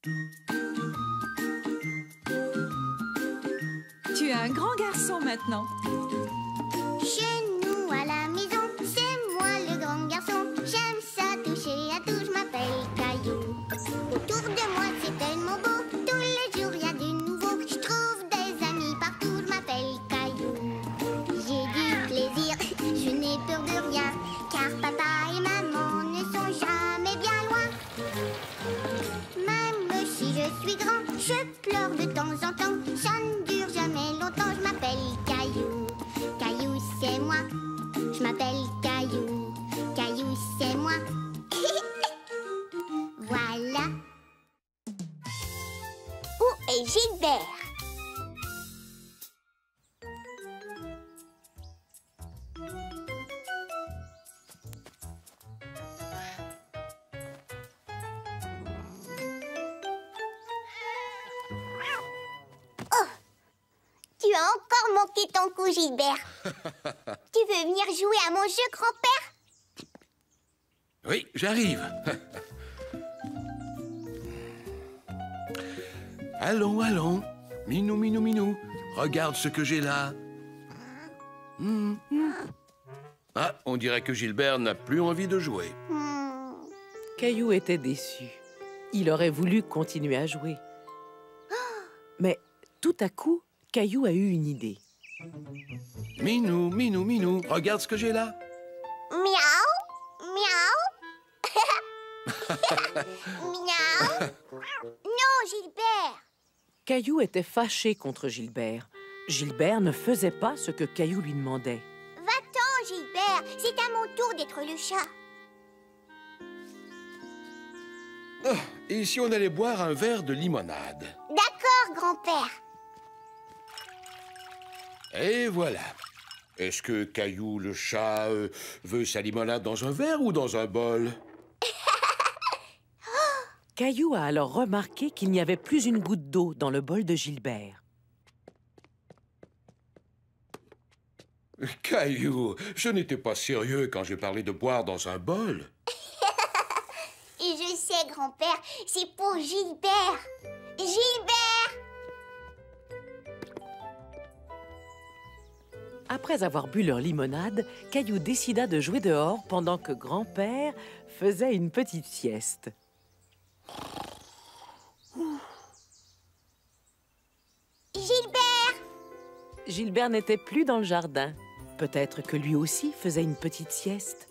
Tu es un grand garçon maintenant. Chez nous à la maison, c'est moi le grand garçon. J'aime ça toucher à tout, je m'appelle Caillou. Autour de moi c'est tellement beau, tous les jours il y a du nouveau. Je trouve des amis partout, je m'appelle Caillou. J'ai du plaisir, je n'ai peur de rien, car papa et maman ne sont jamais bien loin. Même si je suis grand, je pleure de temps en temps. Ça ne dure jamais longtemps, je m'appelle Caillou. Caillou, c'est moi. Je m'appelle Caillou. Caillou, c'est moi. Voilà. Où est Gilbert? Tu as encore manqué ton coup, Gilbert. Tu veux venir jouer à mon jeu, grand-père? Oui, j'arrive. Allons, allons. Minou, minou, minou. Regarde ce que j'ai là. Ah, on dirait que Gilbert n'a plus envie de jouer. Caillou était déçu. Il aurait voulu continuer à jouer. Mais tout à coup, Caillou a eu une idée. Minou, minou, minou. Regarde ce que j'ai là. Miaou, miaou. Miaou. Non, Gilbert. Caillou était fâché contre Gilbert. Gilbert ne faisait pas ce que Caillou lui demandait. Va-t'en, Gilbert. C'est à mon tour d'être le chat. Oh, et si on allait boire un verre de limonade? D'accord, grand-père. Et voilà. Est-ce que Caillou, le chat, veut sa limonade dans un verre ou dans un bol? Caillou a alors remarqué qu'il n'y avait plus une goutte d'eau dans le bol de Gilbert. Caillou, je n'étais pas sérieux quand j'ai parlé de boire dans un bol. Et je sais, grand-père, c'est pour Gilbert. Gilbert! Après avoir bu leur limonade, Caillou décida de jouer dehors pendant que grand-père faisait une petite sieste. Gilbert! Gilbert n'était plus dans le jardin. Peut-être que lui aussi faisait une petite sieste.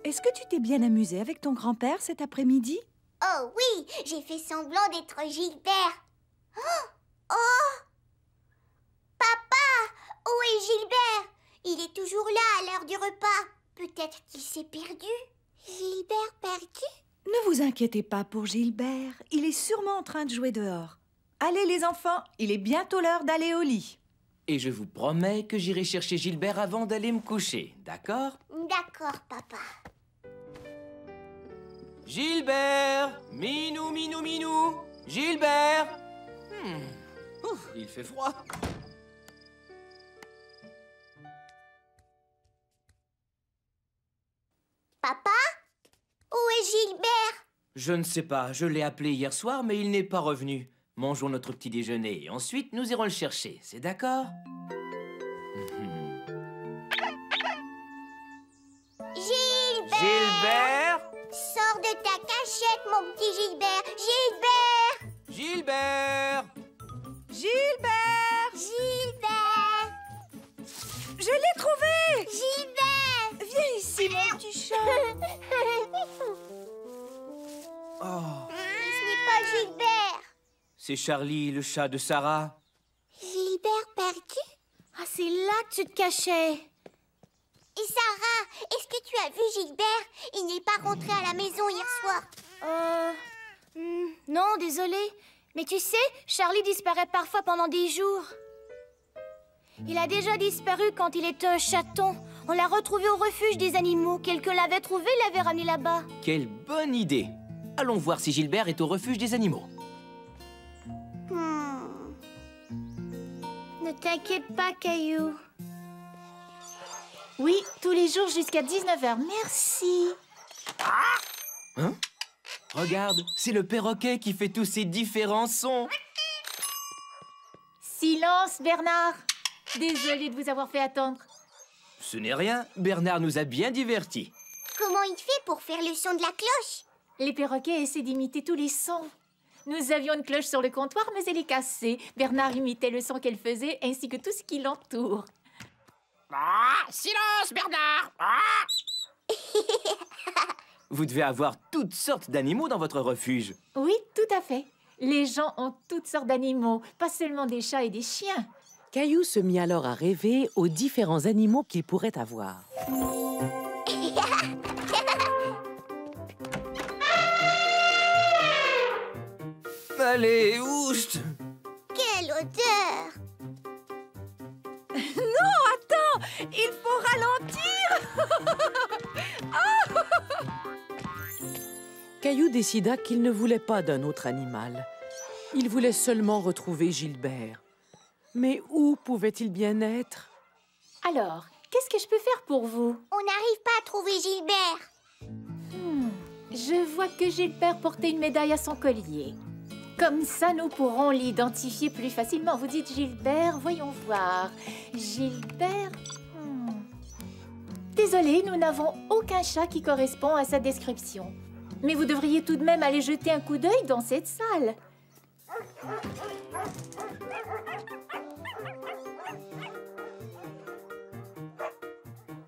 Est-ce que tu t'es bien amusé avec ton grand-père cet après-midi? Oh oui, j'ai fait semblant d'être Gilbert. Oh! Oh! Papa! Où est Gilbert? Il est toujours là à l'heure du repas. Peut-être qu'il s'est perdu. Gilbert perdu? Ne vous inquiétez pas pour Gilbert. Il est sûrement en train de jouer dehors. Allez les enfants, il est bientôt l'heure d'aller au lit. Et je vous promets que j'irai chercher Gilbert avant d'aller me coucher, d'accord? D'accord, papa. Gilbert! Minou, minou, minou! Gilbert! Ouf, il fait froid. Papa? Où est Gilbert? Je ne sais pas, je l'ai appelé hier soir, mais il n'est pas revenu. Mangeons notre petit déjeuner et ensuite nous irons le chercher, c'est d'accord? Gilbert! Gilbert! Sors de ta cachette, mon petit Gilbert! Gilbert! Gilbert! Gilbert! Gilbert! Je l'ai trouvé! Gilbert! Viens ici, mon petit chat. Oh, Mais ce n'est pas Gilbert! c'est Charlie, le chat de Sarah. Gilbert perdu? Ah, c'est là que tu te cachais. Et Sarah, est-ce que tu as vu Gilbert? Il n'est pas rentré à la maison hier soir. Non, désolé. Mais tu sais, Charlie disparaît parfois pendant des jours. Il a déjà disparu quand il était un chaton. On l'a retrouvé au refuge des animaux. Quelqu'un l'avait trouvé, l'avait ramené là-bas. Quelle bonne idée! Allons voir si Gilbert est au refuge des animaux. Ne t'inquiète pas, Caillou. Oui, tous les jours jusqu'à 19h. Merci. Hein? Regarde, c'est le perroquet qui fait tous ces différents sons. Silence, Bernard. Désolée de vous avoir fait attendre. Ce n'est rien, Bernard nous a bien divertis. Comment il fait pour faire le son de la cloche? Les perroquets essaient d'imiter tous les sons. Nous avions une cloche sur le comptoir, mais elle est cassée. Bernard imitait le son qu'elle faisait, ainsi que tout ce qui l'entoure. Ah, silence, Bernard! Ah! Vous devez avoir toutes sortes d'animaux dans votre refuge. Oui, tout à fait. Les gens ont toutes sortes d'animaux, pas seulement des chats et des chiens. Caillou se mit alors à rêver aux différents animaux qu'il pourrait avoir. Allez, oust! Quelle odeur! Il faut ralentir! Caillou décida qu'il ne voulait pas d'un autre animal. Il voulait seulement retrouver Gilbert. Mais où pouvait-il bien être? Alors, qu'est-ce que je peux faire pour vous? On n'arrive pas à trouver Gilbert. Je vois que Gilbert portait une médaille à son collier. Comme ça, nous pourrons l'identifier plus facilement. Vous dites Gilbert, voyons voir. Gilbert... Désolée, nous n'avons aucun chat qui correspond à sa description. Mais vous devriez tout de même aller jeter un coup d'œil dans cette salle.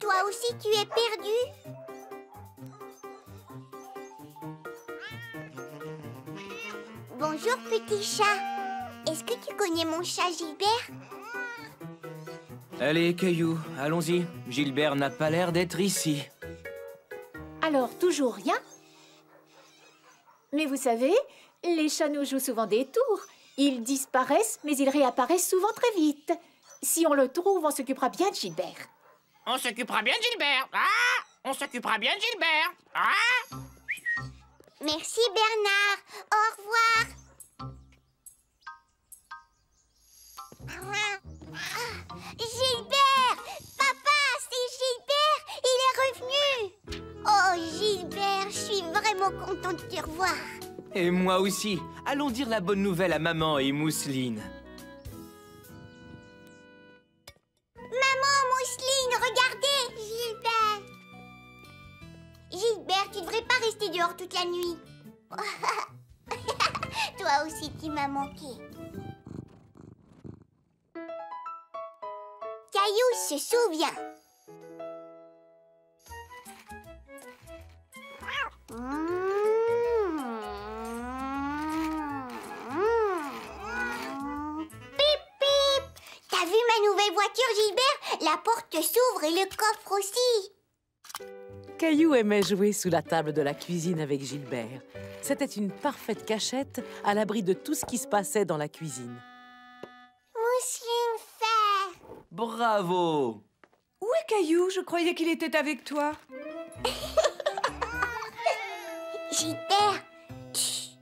Toi aussi, tu es perdu? Bonjour, petit chat. Est-ce que tu connais mon chat Gilbert? Allez, Caillou, allons-y. Gilbert n'a pas l'air d'être ici. Alors, toujours rien? Mais vous savez, les chats nous jouent souvent des tours. Ils disparaissent, mais ils réapparaissent souvent très vite. Si on le trouve, on s'occupera bien de Gilbert. On s'occupera bien de Gilbert! Ah! On s'occupera bien de Gilbert! Ah! Merci, Bernard. Au revoir. Gilbert! Papa, c'est Gilbert! Il est revenu! Oh, Gilbert, je suis vraiment contente de te revoir. Et moi aussi. Allons dire la bonne nouvelle à maman et Mousseline. Maman, Mousseline, regardez! Gilbert! Gilbert, tu devrais pas rester dehors toute la nuit. Toi aussi, tu m'as manqué. Caillou se souvient. Pip, pip! T'as vu ma nouvelle voiture, Gilbert? La porte s'ouvre et le coffre aussi. Caillou aimait jouer sous la table de la cuisine avec Gilbert. C'était une parfaite cachette à l'abri de tout ce qui se passait dans la cuisine. Mousseline fait. Bravo! Où est Caillou? Je croyais qu'il était avec toi. Gilbert, chut.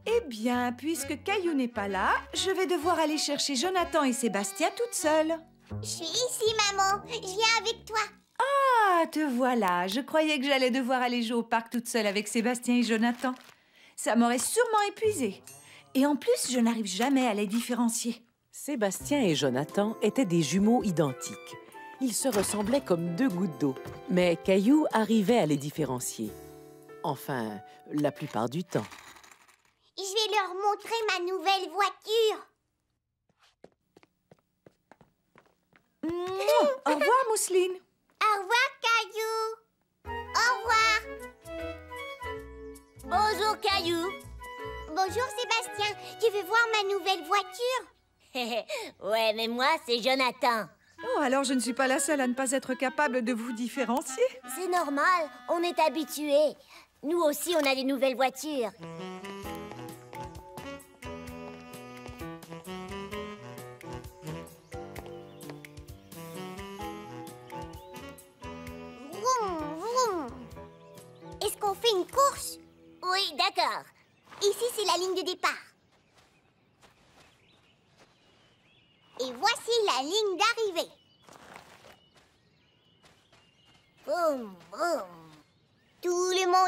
Eh bien, puisque Caillou n'est pas là, je vais devoir aller chercher Jonathan et Sébastien toute seule. Je suis ici, maman. Je viens avec toi. Ah, te voilà. Je croyais que j'allais devoir aller jouer au parc toute seule avec Sébastien et Jonathan. Ça m'aurait sûrement épuisée. Et en plus, je n'arrive jamais à les différencier. Sébastien et Jonathan étaient des jumeaux identiques. Ils se ressemblaient comme deux gouttes d'eau. Mais Caillou arrivait à les différencier. Enfin, la plupart du temps. Je vais leur montrer ma nouvelle voiture. Au revoir, Mousseline. Au revoir, Caillou. Au revoir. Bonjour, Caillou. Bonjour, Sébastien. Tu veux voir ma nouvelle voiture? Ouais, mais moi, c'est Jonathan. Oh, alors je ne suis pas la seule à ne pas être capable de vous différencier. C'est normal, on est habitués. Nous aussi, on a des nouvelles voitures. Vroom, vroom. Est-ce qu'on fait une course? Oui, d'accord. Ici, c'est la ligne de départ. Et voici la ligne d'arrivée. Boum, boum. Tout le monde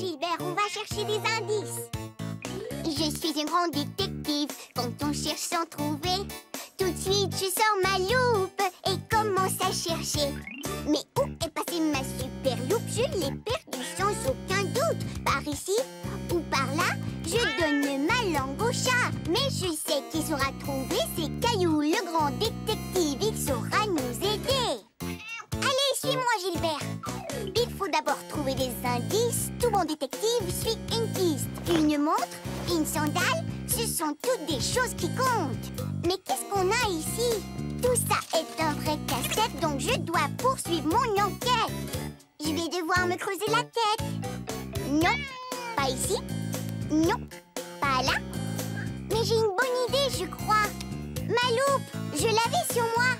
Gilbert, on va chercher des indices. Je suis un grand détective, quand on cherche sans trouver, tout de suite je sors ma loupe et commence à chercher. Mais où est passée ma super loupe? Je l'ai perdue sans aucun doute. Par ici ou par là, je donne ma langue au chat. Mais je sais qui saura trouver, c'est Caillou, le grand détective, il saura nous aider. Allez, suis-moi Gilbert. Il faut d'abord trouver des indices. Tout bon détective suit une piste. Une montre, une sandale, ce sont toutes des choses qui comptent. Mais qu'est-ce qu'on a ici? Tout ça est un vrai casse-tête, donc je dois poursuivre mon enquête. Je vais devoir me creuser la tête. Non, pas ici. Non, pas là. Mais j'ai une bonne idée, je crois. Ma loupe, je l'avais sur moi.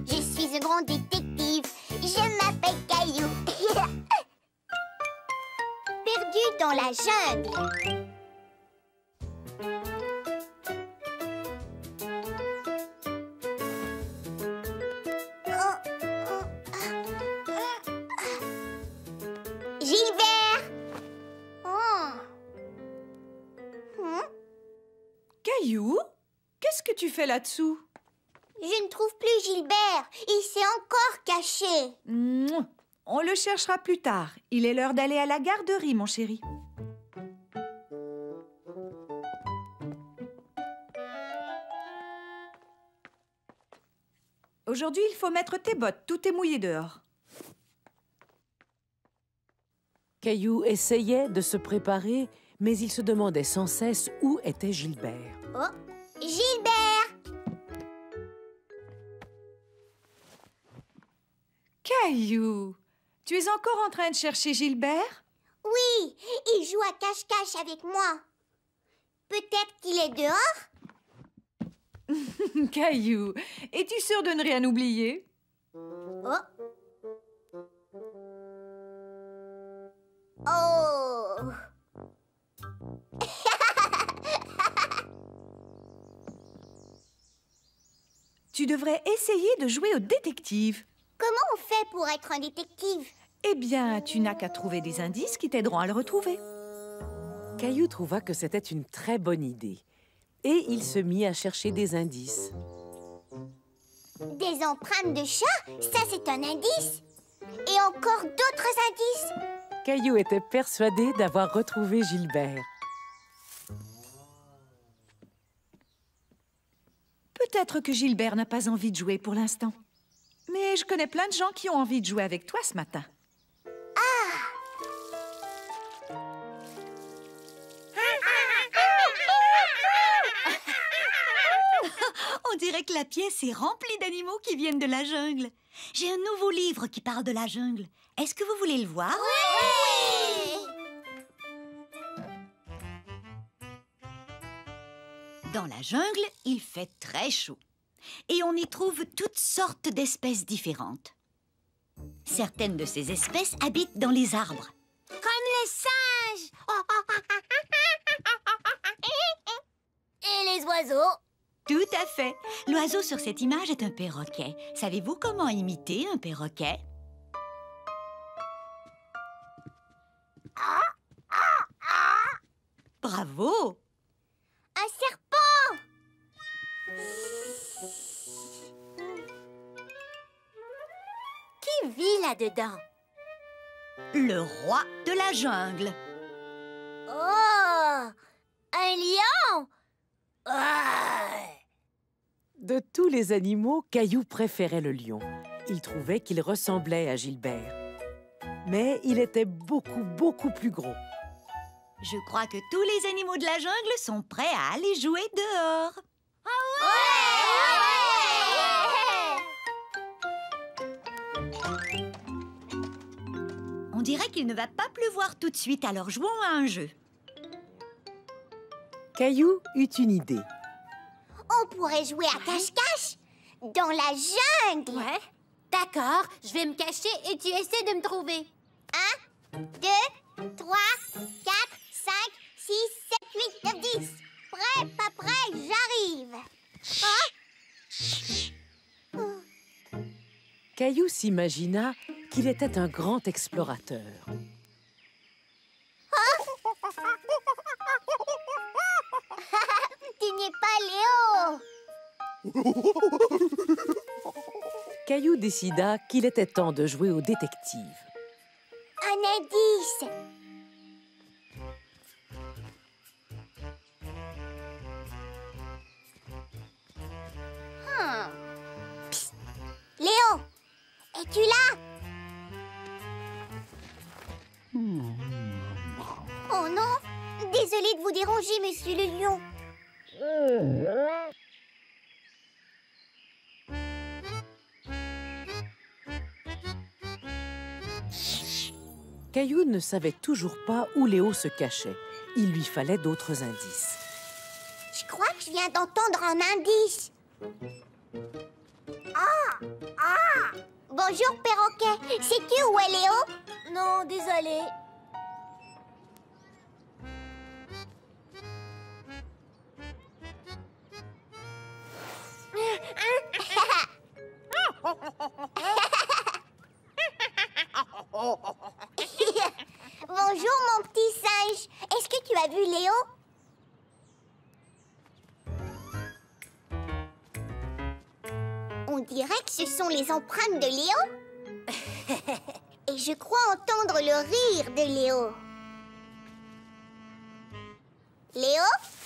Je suis un grand détective. Je m'appelle Caillou. Perdu dans la jungle. Gilbert! Oh. Caillou, qu'est-ce que tu fais là-dessous? Je ne trouve plus Gilbert. Il s'est encore caché. Mouah. On le cherchera plus tard. Il est l'heure d'aller à la garderie, mon chéri. Aujourd'hui, il faut mettre tes bottes. Tout est mouillé dehors. Caillou essayait de se préparer, mais il se demandait sans cesse où était Gilbert. Oh, Gilbert! Caillou, tu es encore en train de chercher Gilbert? Oui, il joue à cache-cache avec moi. Peut-être qu'il est dehors? Caillou, es-tu sûr de ne rien oublier? Oh! Oh! Tu devrais essayer de jouer au détective. Comment on fait pour être un détective? Eh bien, tu n'as qu'à trouver des indices qui t'aideront à le retrouver. Caillou trouva que c'était une très bonne idée. Et il se mit à chercher des indices. Des empreintes de chat? Ça, c'est un indice. Et encore d'autres indices. Caillou était persuadé d'avoir retrouvé Gilbert. Peut-être que Gilbert n'a pas envie de jouer pour l'instant. Mais je connais plein de gens qui ont envie de jouer avec toi ce matin. On dirait que la pièce est remplie d'animaux qui viennent de la jungle. J'ai un nouveau livre qui parle de la jungle. Est-ce que vous voulez le voir? Oui! Dans la jungle, il fait très chaud. Et on y trouve toutes sortes d'espèces différentes. Certaines de ces espèces habitent dans les arbres. Comme les singes! Et les oiseaux? Tout à fait. L'oiseau sur cette image est un perroquet. Savez-vous comment imiter un perroquet? Bravo! Un serpent! Qui vit là-dedans? Le roi de la jungle. Oh! Un lion? Ah! De tous les animaux, Caillou préférait le lion. Il trouvait qu'il ressemblait à Gilbert. Mais il était beaucoup plus gros. Je crois que tous les animaux de la jungle sont prêts à aller jouer dehors. On dirait qu'il ne va pas pleuvoir tout de suite, alors jouons à un jeu. Caillou eut une idée. On pourrait jouer à cache-cache dans la jungle. Ouais. D'accord, je vais me cacher et tu essaies de me trouver. 1, 2, 3, 4, 5, 6, 7, 8, 9, 10. Prêt, pas prêt, j'arrive. Caillou s'imagina qu'il était un grand explorateur. craignez pas, Léo. Caillou décida qu'il était temps de jouer au détective. Un indice. Psst. Léo, es-tu là? Oh non, désolée de vous déranger, monsieur le lion. Caillou ne savait toujours pas où Léo se cachait. Il lui fallait d'autres indices. Je crois que je viens d'entendre un indice. Ah! Bonjour, perroquet. Sais-tu où est Léo? Non, désolée. Bonjour, mon petit singe. Est-ce que tu as vu Léo? On dirait que ce sont les empreintes de Léo. Et je crois entendre le rire de Léo. Léo?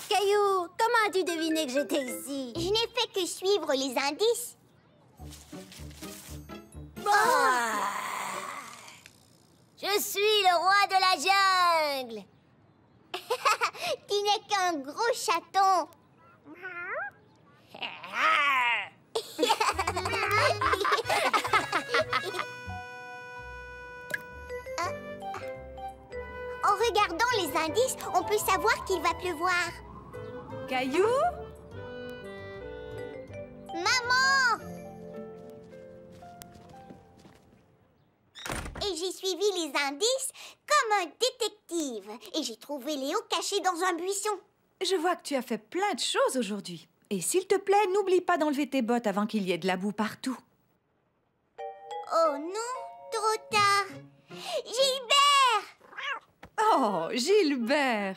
Caillou, comment as-tu deviné que j'étais ici? Je n'ai fait que suivre les indices. Je suis le roi de la jungle. Tu n'es qu'un gros chaton. En regardant les indices, on peut savoir qu'il va pleuvoir. Caillou? Maman! Et j'ai suivi les indices comme un détective. Et j'ai trouvé Léo caché dans un buisson. Je vois que tu as fait plein de choses aujourd'hui. Et s'il te plaît, n'oublie pas d'enlever tes bottes avant qu'il y ait de la boue partout. Oh non, trop tard. Gilbert! Oh, Gilbert!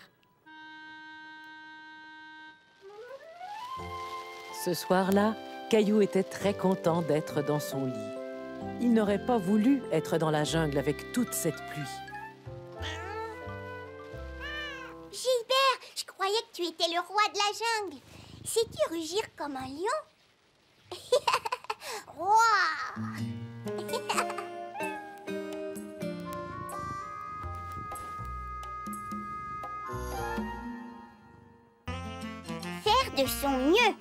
Ce soir-là, Caillou était très content d'être dans son lit. Il n'aurait pas voulu être dans la jungle avec toute cette pluie. Gilbert, je croyais que tu étais le roi de la jungle. Sais-tu rugir comme un lion? Roi! Faire de son mieux.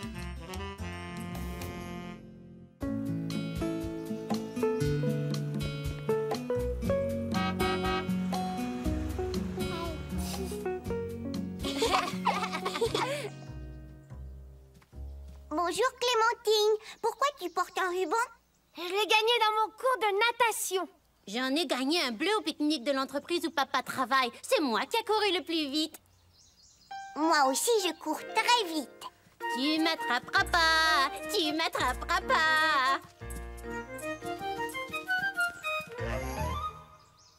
Bonjour Clémentine, pourquoi tu portes un ruban? Je l'ai gagné dans mon cours de natation. J'en ai gagné un bleu au pique-nique de l'entreprise où papa travaille. C'est moi qui a couru le plus vite. Moi aussi, je cours très vite. Tu m'attraperas pas, tu m'attraperas pas.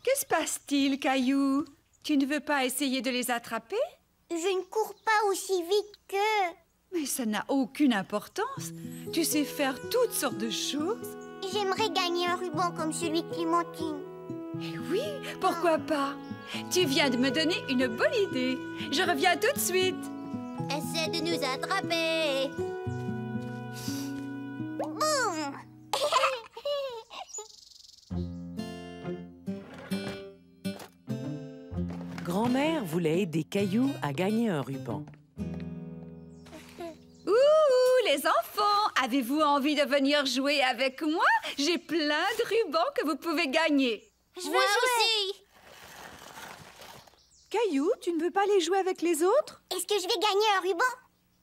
Que se passe-t-il, Caillou? Tu ne veux pas essayer de les attraper? Je ne cours pas aussi vite que... Mais ça n'a aucune importance. Tu sais faire toutes sortes de choses. J'aimerais gagner un ruban comme celui de Clémentine. Eh oui, pourquoi pas? Tu viens de me donner une bonne idée. Je reviens tout de suite. Essaie de nous attraper. Boum! Grand-mère voulait aider Caillou à gagner un ruban. Ouh, les enfants, avez-vous envie de venir jouer avec moi? J'ai plein de rubans que vous pouvez gagner. Je veux aussi. Caillou, tu ne veux pas aller jouer avec les autres? Est-ce que je vais gagner un ruban?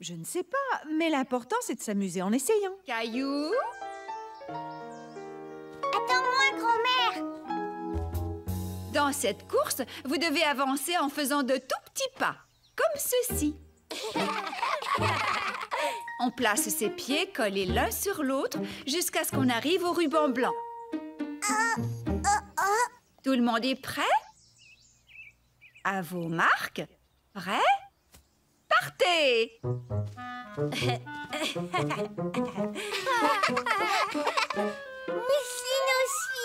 Je ne sais pas, mais l'important, c'est de s'amuser en essayant. Caillou? Attends-moi, grand-mère. Dans cette course, vous devez avancer en faisant de tout petits pas, comme ceci. On place ses pieds collés l'un sur l'autre jusqu'à ce qu'on arrive au ruban blanc. Tout le monde est prêt? À vos marques. Prêt? Partez! Mousseline aussi.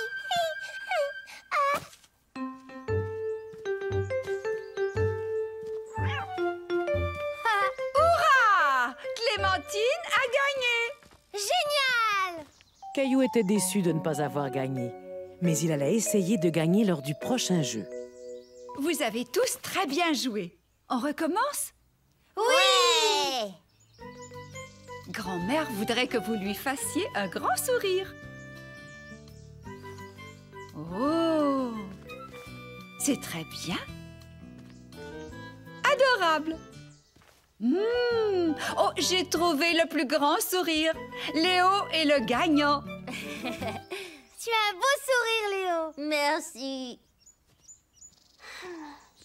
Hurrah! Clémentine a gagné! Génial! Caillou était déçu de ne pas avoir gagné, mais il allait essayer de gagner lors du prochain jeu. Vous avez tous très bien joué. On recommence? Oui! Grand-mère voudrait que vous lui fassiez un grand sourire. Oh! C'est très bien. Adorable. Oh, j'ai trouvé le plus grand sourire. Léo est le gagnant. Tu as un beau sourire, Léo. Merci.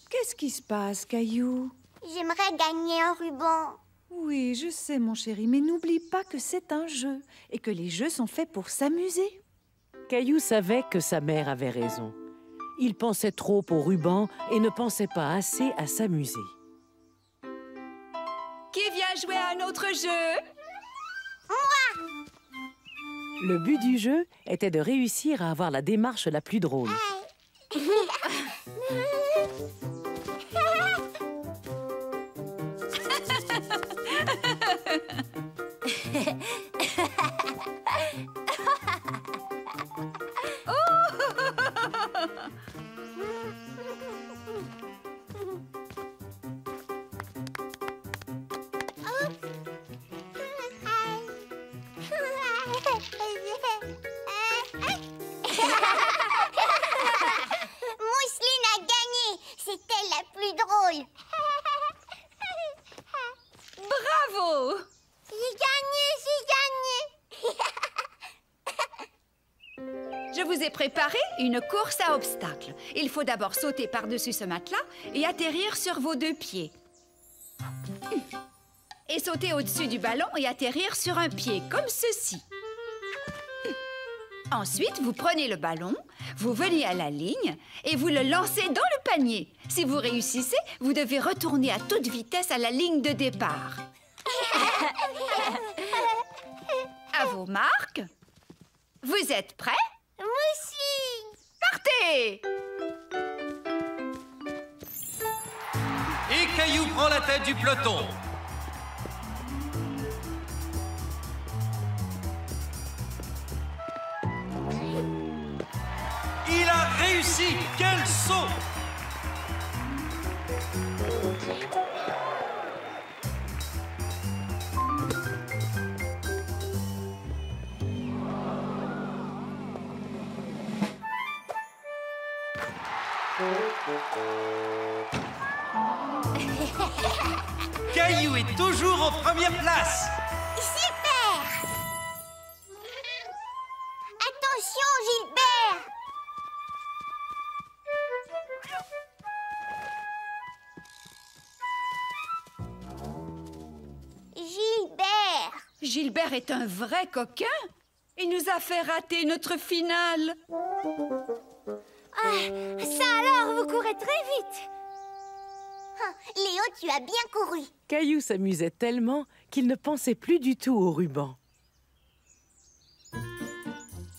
Qu'est-ce qui se passe, Caillou? J'aimerais gagner un ruban. Oui, je sais, mon chéri, mais n'oublie pas que c'est un jeu et que les jeux sont faits pour s'amuser. Caillou savait que sa mère avait raison. Il pensait trop au ruban et ne pensait pas assez à s'amuser. Qui vient jouer à un autre jeu? Le but du jeu était de réussir à avoir la démarche la plus drôle. Mousseline a gagné. C'était la plus drôle. Bravo! J'ai gagné, j'ai gagné. Je vous ai préparé une course à obstacles. Il faut d'abord sauter par-dessus ce matelas et atterrir sur vos deux pieds. Et sauter au-dessus du ballon et atterrir sur un pied, comme ceci. Ensuite, vous prenez le ballon, vous venez à la ligne et vous le lancez dans le panier. Si vous réussissez, vous devez retourner à toute vitesse à la ligne de départ. À vos marques. Vous êtes prêts? Mousseline. Partez! Et Caillou prend la tête du peloton. Il a réussi! Quel saut! Caillou est toujours en première place! Super! Attention, Gilbert! Gilbert! Gilbert est un vrai coquin. Il nous a fait rater notre finale. Ah, ça alors, vous courez très vite! Ah, Léo, tu as bien couru. Caillou s'amusait tellement qu'il ne pensait plus du tout au ruban.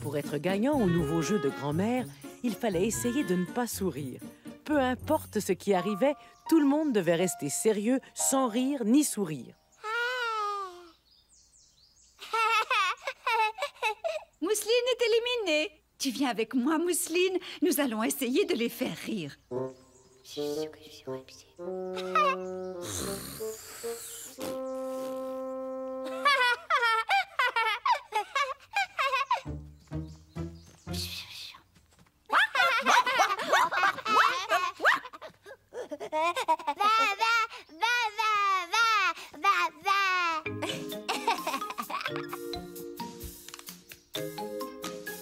Pour être gagnant au nouveau jeu de grand-mère, il fallait essayer de ne pas sourire. Peu importe ce qui arrivait, tout le monde devait rester sérieux, sans rire ni sourire. Mousseline est éliminée. Tu viens avec moi, Mousseline. Nous allons essayer de les faire rire.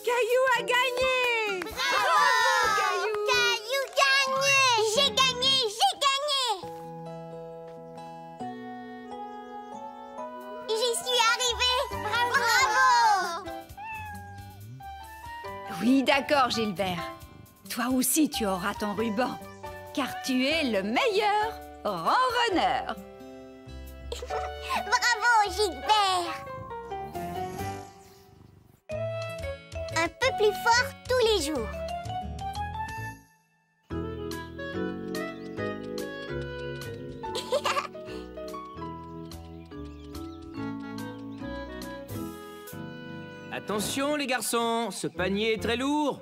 Caillou a gagné! Bravo, Caillou! Caillou gagné! J'ai gagné! J'ai gagné! J'y suis arrivée! Bravo! Oui, d'accord, Gilbert. Toi aussi, tu auras ton ruban, car tu es le meilleur ronronneur. Bravo, Gilbert! Un peu plus fort tous les jours. Attention les garçons, ce panier est très lourd.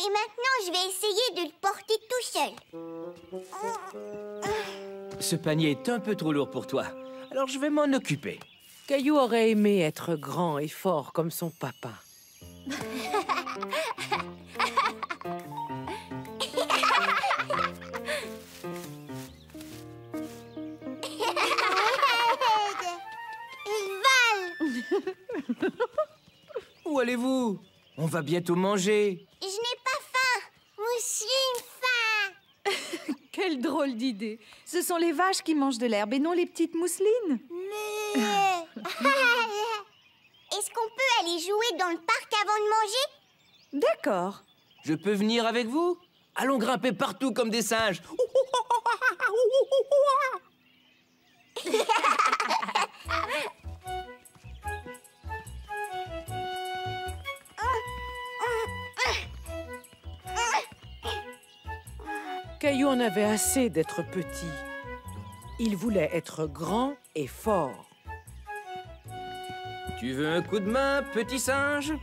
Et maintenant, je vais essayer de le porter tout seul. Ce panier est un peu trop lourd pour toi, alors je vais m'en occuper. Caillou aurait aimé être grand et fort comme son papa. Où allez-vous? On va bientôt manger. Je n'ai pas faim. Moi aussi, faim. Quelle drôle d'idée. Ce sont les vaches qui mangent de l'herbe et non les petites mousselines. Mais... Est-ce qu'on peut aller jouer dans le parc avant de manger? D'accord. Je peux venir avec vous? Allons grimper partout comme des singes. Caillou en avait assez d'être petit. Il voulait être grand et fort. Tu veux un coup de main, petit singe?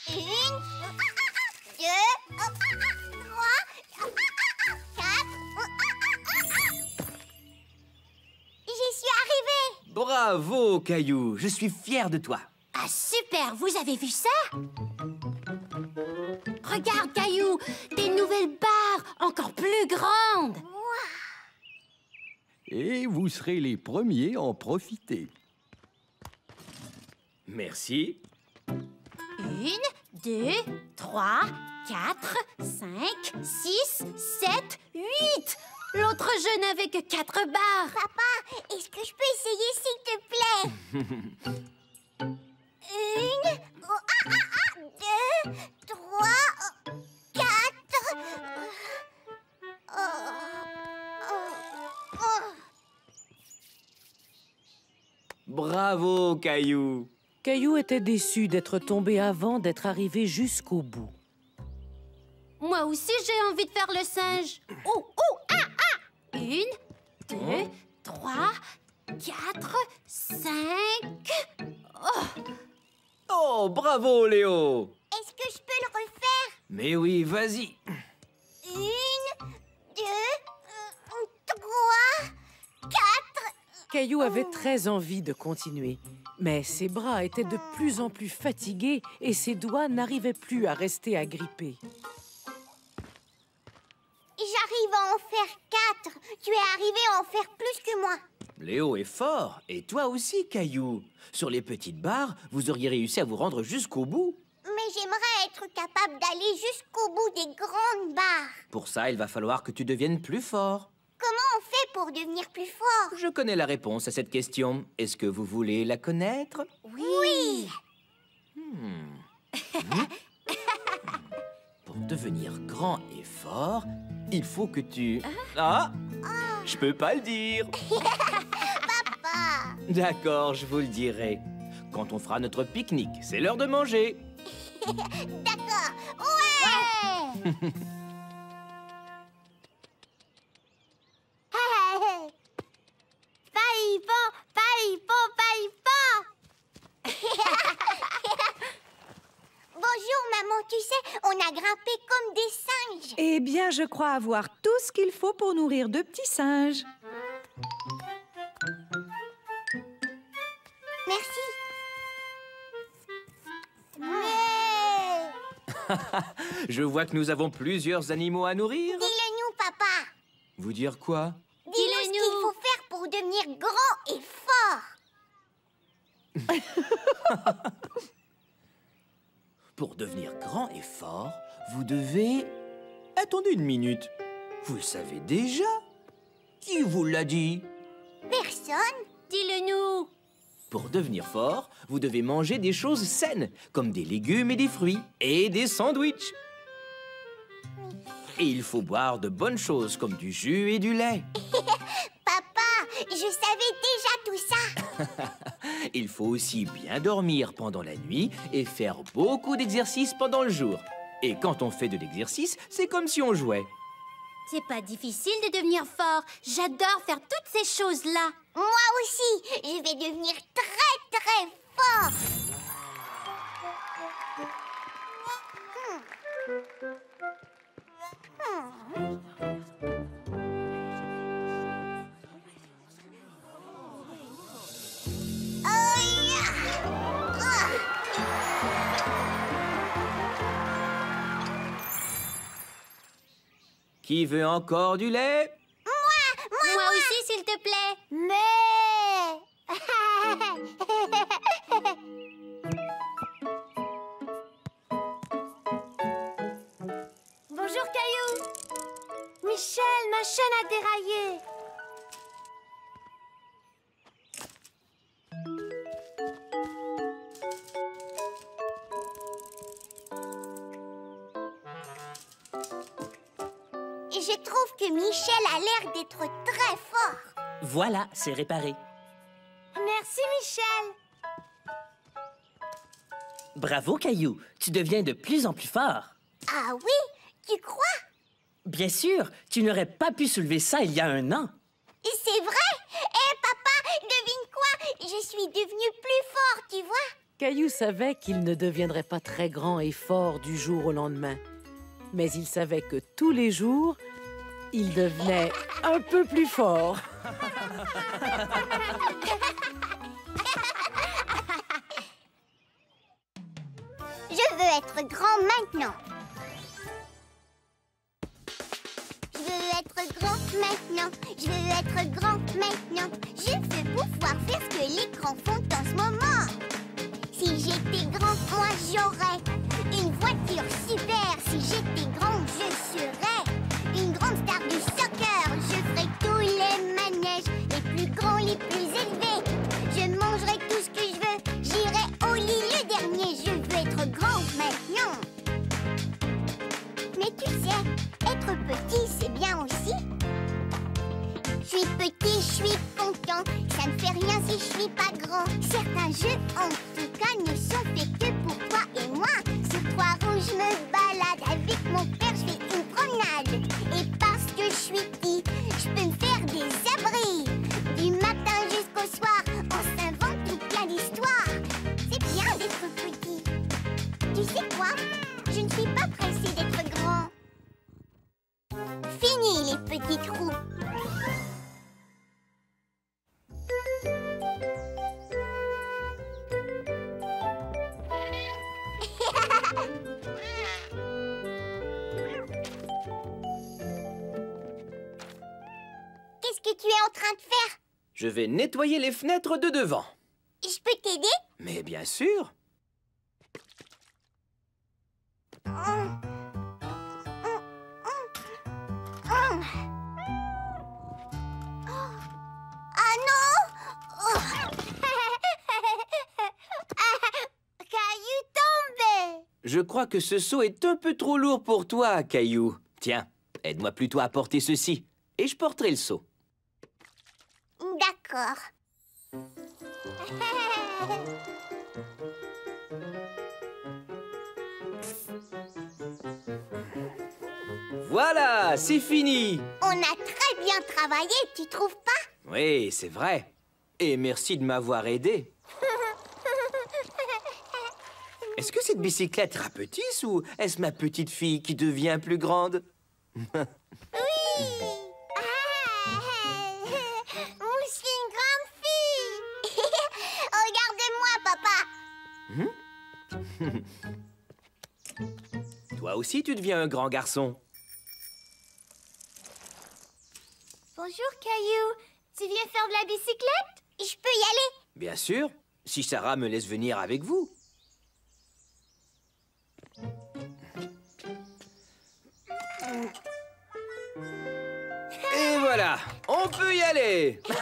Une, deux, trois, quatre. J'y suis arrivée. Bravo, Caillou. Je suis fier de toi. Ah, super! Vous avez vu ça? Regarde, Caillou! Des nouvelles barres encore plus grandes! Et vous serez les premiers à en profiter. Merci. 1, 2, 3, 4, 5, 6, 7, 8! L'autre jeu n'avait que 4 barres! Papa, est-ce que je peux essayer, s'il te plaît? Une, deux, trois, quatre. Bravo, Caillou. Caillou était déçu d'être tombé avant d'être arrivé jusqu'au bout. Moi aussi, j'ai envie de faire le singe. Oh, oh, ah, ah! 1, 2, 3, 4, 5... Oh! Oh, bravo, Léo. Est-ce que je peux le refaire? Mais oui, vas-y. 1, 2, 3, 4... Caillou avait très envie de continuer, mais ses bras étaient de plus en plus fatigués et ses doigts n'arrivaient plus à rester agrippés. J'arrive à en faire 4. Tu es arrivé à en faire plus que moi. Léo est fort, et toi aussi, Caillou. Sur les petites barres, vous auriez réussi à vous rendre jusqu'au bout. Mais j'aimerais être capable d'aller jusqu'au bout des grandes barres. Pour ça, il va falloir que tu deviennes plus fort. Comment on fait pour devenir plus fort? Je connais la réponse à cette question. Est-ce que vous voulez la connaître? Oui. Pour devenir grand et fort, il faut que tu... Ah! Je peux pas le dire. Papa. D'accord, je vous le dirai. Quand on fera notre pique-nique, c'est l'heure de manger. D'accord. Ouais. Bonjour, maman. Tu sais, on a grimpé comme des singes. Eh bien, je crois avoir tout ce qu'il faut pour nourrir 2 petits singes. Merci. Je vois que nous avons plusieurs animaux à nourrir. Dis-le-nous, papa. Vous dire quoi? Dis-nous ce qu'il faut faire pour devenir grand et fort. Pour devenir grand et fort, vous devez être attendez une minute. Vous le savez déjà? Qui vous l'a dit? Personne. Dis-le-nous. Pour devenir fort, vous devez manger des choses saines, comme des légumes et des fruits, et des sandwichs. Et il faut boire de bonnes choses, comme du jus et du lait. Papa, je savais déjà tout ça. Il faut aussi bien dormir pendant la nuit et faire beaucoup d'exercices pendant le jour. Et quand on fait de l'exercice, c'est comme si on jouait. C'est pas difficile de devenir fort. J'adore faire toutes ces choses-là. Moi aussi, je vais devenir très, très fort. Qui veut encore du lait? Moi aussi, s'il te plaît. Mais... Bonjour, Caillou. Michel, ma chaîne a déraillé. Je trouve que Michel a l'air d'être très fort. Voilà, c'est réparé. Merci, Michel. Bravo, Caillou. Tu deviens de plus en plus fort. Ah oui? Tu crois? Bien sûr, tu n'aurais pas pu soulever ça il y a 1 an. Et c'est vrai? Papa, devine quoi? Je suis devenue plus fort, tu vois? Caillou savait qu'il ne deviendrait pas très grand et fort du jour au lendemain. Mais il savait que tous les jours, il devenait un peu plus fort. Je veux être grand maintenant. Je veux être grand maintenant. Je veux être grand maintenant. Je veux pouvoir faire ce que les grands font en ce moment. Si j'étais grand, moi j'aurais une voiture super. Si j'étais grande, je serais une grande star du soccer. Je ferais tous les manèges, les plus grands, les plus élevés. Je mangerais tout ce que je veux. J'irai au lit le dernier. Je veux être grand maintenant. Mais tu sais, être petit, c'est bien aussi. Je suis petit, je suis content. Ça ne fait rien si je suis pas grand. Certains jeux, en tout cas, ne sont faits que pour toi et moi. Sur Trois-Rouges, je me balade. Avec mon père, je fais une promenade. Et parce que je suis petit, je peux me faire des abris. Du matin jusqu'au soir, on s'invente tout plein d'histoires. C'est bien d'être petit. Tu sais quoi? Je ne suis pas pressée d'être grand. Fini les petits trous. Qu'est-ce que tu es en train de faire? Je vais nettoyer les fenêtres de devant. Je peux t'aider? Mais bien sûr. Ah non! Caillou tombé! Je crois que ce seau est un peu trop lourd pour toi, Caillou. Tiens, aide-moi plutôt à porter ceci. Et je porterai le seau. D'accord. Voilà, c'est fini. On a très bien travaillé, tu trouves pas? Oui, c'est vrai. Et merci de m'avoir aidé. Est-ce que cette bicyclette rapetisse ou est-ce ma petite fille qui devient plus grande? Oui! Je suis une grande fille! Regardez-moi, papa! Toi aussi, tu deviens un grand garçon. Bonjour, Caillou. Tu viens faire de la bicyclette? Je peux y aller? Bien sûr, si Sarah me laisse venir avec vous. On peut y aller. Ça,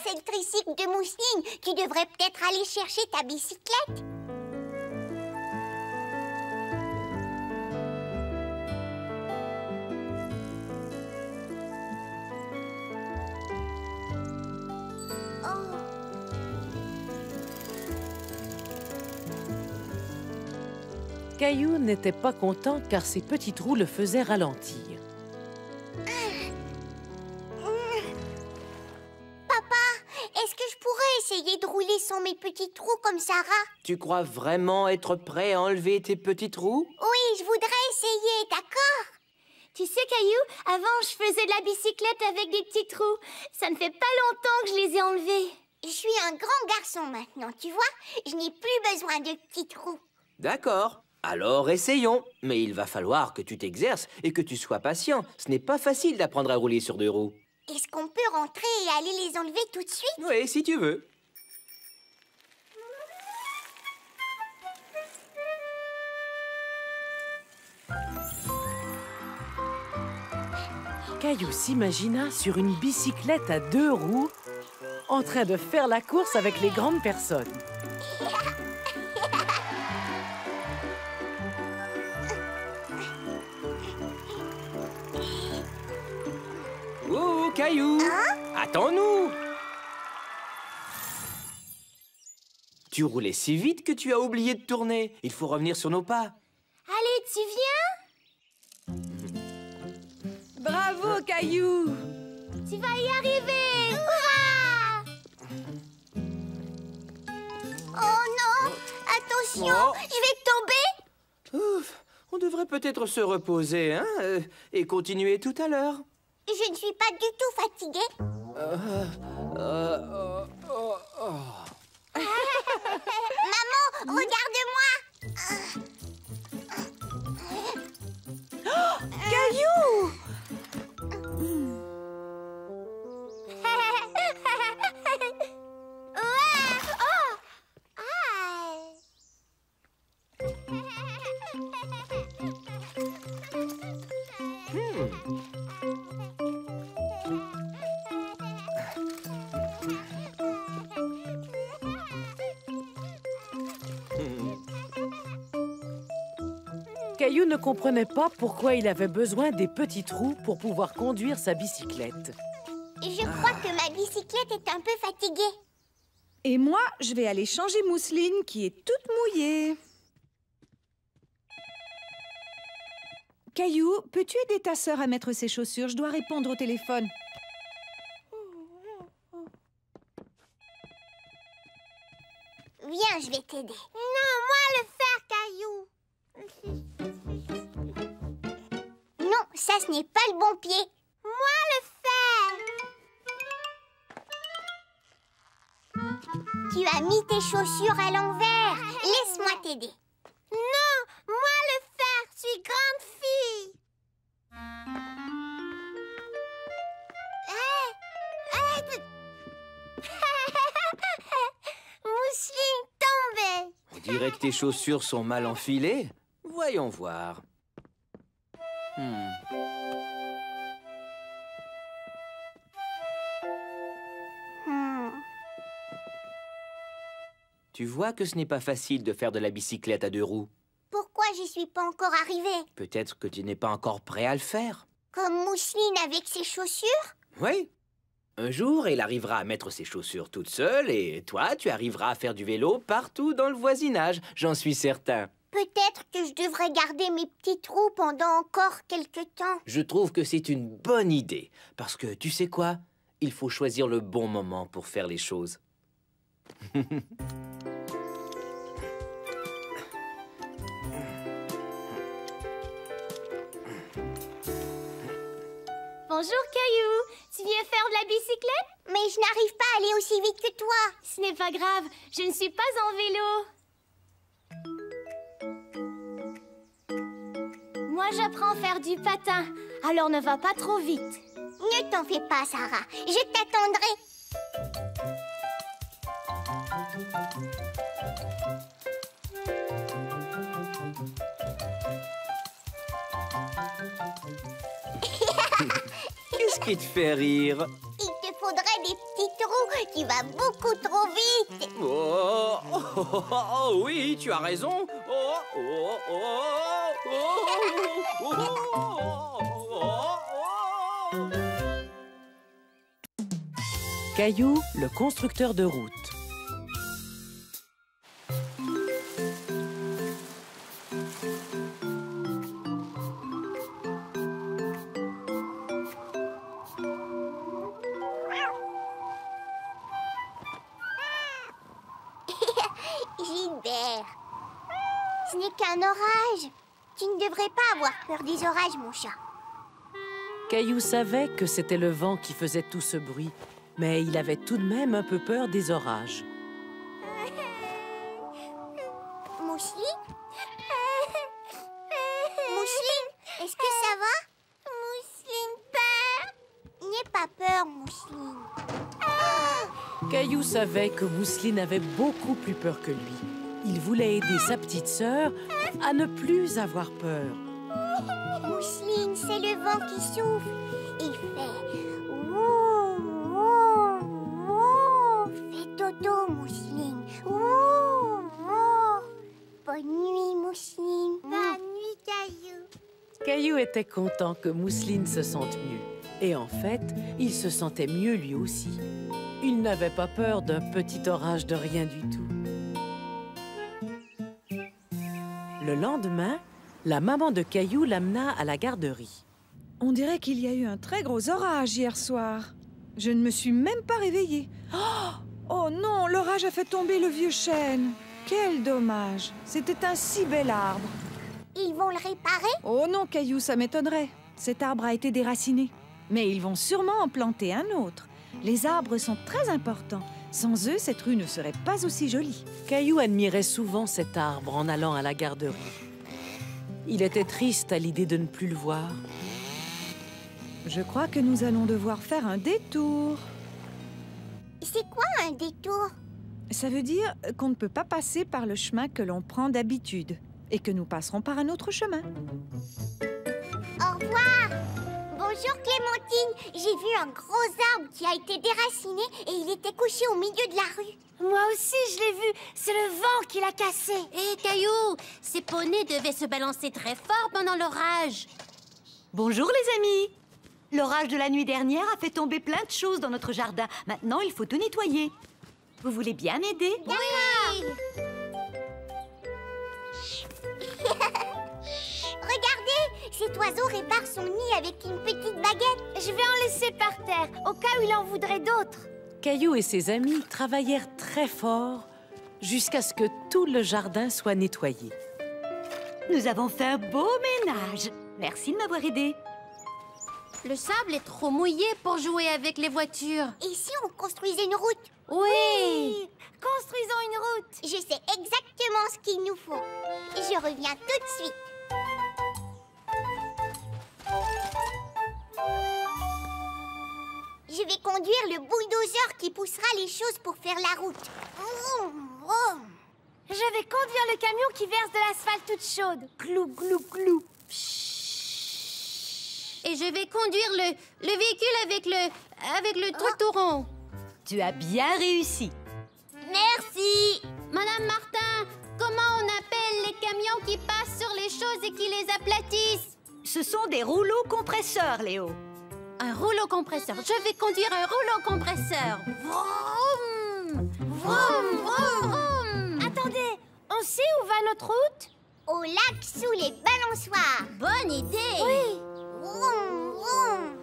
c'est le tricycle de Mousseline. Tu devrais peut-être aller chercher ta bicyclette. Caillou n'était pas content car ses petits trous le faisaient ralentir. Papa, est-ce que je pourrais essayer de rouler sans mes petits trous comme Sarah? Tu crois vraiment être prêt à enlever tes petits trous? Oui, je voudrais essayer, d'accord? Tu sais, Caillou, avant, je faisais de la bicyclette avec des petits trous. Ça ne fait pas longtemps que je les ai enlevés. Je suis un grand garçon maintenant, tu vois? Je n'ai plus besoin de petits trous. D'accord. Alors essayons. Mais il va falloir que tu t'exerces et que tu sois patient. Ce n'est pas facile d'apprendre à rouler sur 2 roues. Est-ce qu'on peut rentrer et aller les enlever tout de suite? Oui, si tu veux. Caillou s'imagina sur une bicyclette à 2 roues en train de faire la course avec les grandes personnes. Oh, Caillou! Attends-nous! Tu roulais si vite que tu as oublié de tourner. Il faut revenir sur nos pas. Allez, tu viens? Bravo, Caillou! Tu vas y arriver! Hurrah! Oh non! Attention, je vais tomber! Ouf, on devrait peut-être se reposer, hein, et continuer tout à l'heure. Je ne suis pas du tout fatiguée. Maman, regarde-moi! Caillou! Caillou ne comprenait pas pourquoi il avait besoin des petits trous pour pouvoir conduire sa bicyclette. Je crois que ma bicyclette est un peu fatiguée. Et moi, je vais aller changer Mousseline qui est toute mouillée. Caillou, peux-tu aider ta sœur à mettre ses chaussures? Je dois répondre au téléphone. Viens, je vais t'aider. Non, moi le faire, Caillou. Non, ça, ce n'est pas le bon pied. Moi le faire. Tu as mis tes chaussures à l'envers. Laisse-moi t'aider. Non, moi le faire. Je suis grande fille. Mousseline tombée. On dirait que tes chaussures sont mal enfilées. Voyons voir. Tu vois que ce n'est pas facile de faire de la bicyclette à 2 roues. Pourquoi j'y suis pas encore arrivée? Peut-être que tu n'es pas encore prêt à le faire. Comme Mousseline avec ses chaussures? Oui. Un jour, elle arrivera à mettre ses chaussures toute seule et toi, tu arriveras à faire du vélo partout dans le voisinage, j'en suis certain. Peut-être que je devrais garder mes petits trous pendant encore quelques temps. Je trouve que c'est une bonne idée, parce que tu sais quoi? Il faut choisir le bon moment pour faire les choses. Bonjour, Caillou. Tu viens faire de la bicyclette? Mais je n'arrive pas à aller aussi vite que toi. Ce n'est pas grave, je ne suis pas en vélo. Moi, j'apprends à faire du patin, alors ne va pas trop vite. Ne t'en fais pas, Sarah. Je t'attendrai. qui te fait rire? Il te faudrait des petits trous. Tu vas beaucoup trop vite. Oh, oh, oh, oh, oui, tu as raison. Oh, oh, oh, oh, oh, oh, oh, oh. Caillou, le constructeur de route. Gilbert, ce n'est qu'un orage. Tu ne devrais pas avoir peur des orages, mon chat. Caillou savait que c'était le vent qui faisait tout ce bruit, mais il avait tout de même un peu peur des orages. Mousseline? Mousseline, est-ce que ça va? Mousseline peur? N'aie pas peur, Mousseline. Caillou savait que Mousseline avait beaucoup plus peur que lui. Il voulait aider sa petite sœur à ne plus avoir peur. Mousseline, c'est le vent qui souffle. Il fait ouh, ouh, ouh. Fais dodo, Mousseline. Ouh, ouh. Bonne nuit, Mousseline. Bonne nuit, Caillou. Caillou était content que Mousseline se sente mieux. Et en fait, il se sentait mieux lui aussi. Il n'avait pas peur d'un petit orage de rien du tout. Le lendemain, la maman de Caillou l'amena à la garderie. On dirait qu'il y a eu un très gros orage hier soir. Je ne me suis même pas réveillée. Oh non, l'orage a fait tomber le vieux chêne. Quel dommage. C'était un si bel arbre. Ils vont le réparer? Oh non, Caillou, ça m'étonnerait. Cet arbre a été déraciné. Mais ils vont sûrement en planter un autre. Les arbres sont très importants. Sans eux, cette rue ne serait pas aussi jolie. Caillou admirait souvent cet arbre en allant à la garderie. Il était triste à l'idée de ne plus le voir. Je crois que nous allons devoir faire un détour. C'est quoi un détour? Ça veut dire qu'on ne peut pas passer par le chemin que l'on prend d'habitude et que nous passerons par un autre chemin. Au revoir! Bonjour Clémentine, j'ai vu un gros arbre qui a été déraciné et il était couché au milieu de la rue. Moi aussi, je l'ai vu. C'est le vent qui l'a cassé. Hé, Caillou, ces poneys devaient se balancer très fort pendant l'orage. Bonjour les amis. L'orage de la nuit dernière a fait tomber plein de choses dans notre jardin. Maintenant, il faut tout nettoyer. Vous voulez bien m'aider? Oui! Regardez, cet oiseau répare son nid avec une petite baguette. Je vais en laisser par terre, au cas où il en voudrait d'autres. Caillou et ses amis travaillèrent très fort jusqu'à ce que tout le jardin soit nettoyé. Nous avons fait un beau ménage. Merci de m'avoir aidé. Le sable est trop mouillé pour jouer avec les voitures. Et si on construisait une route? Oui! Construisons une route. Je sais exactement ce qu'il nous faut. Je reviens tout de suite. Je vais conduire le bulldozer qui poussera les choses pour faire la route. Vroom, vroom. Je vais conduire le camion qui verse de l'asphalte toute chaude. Glou, glou, glou. Et je vais conduire le véhicule avec le tracteur rond. Tu as bien réussi. Merci. Madame Martin, comment on appelle les camions qui passent sur les choses et qui les aplatissent? Ce sont des rouleaux compresseurs, Léo. Un rouleau compresseur. Je vais conduire un rouleau compresseur. Vroom! Vroom, vroom, vroom. Attendez, on sait où va notre route? Au lac sous les balançoires. Bonne idée. Oui. Vroom, vroom.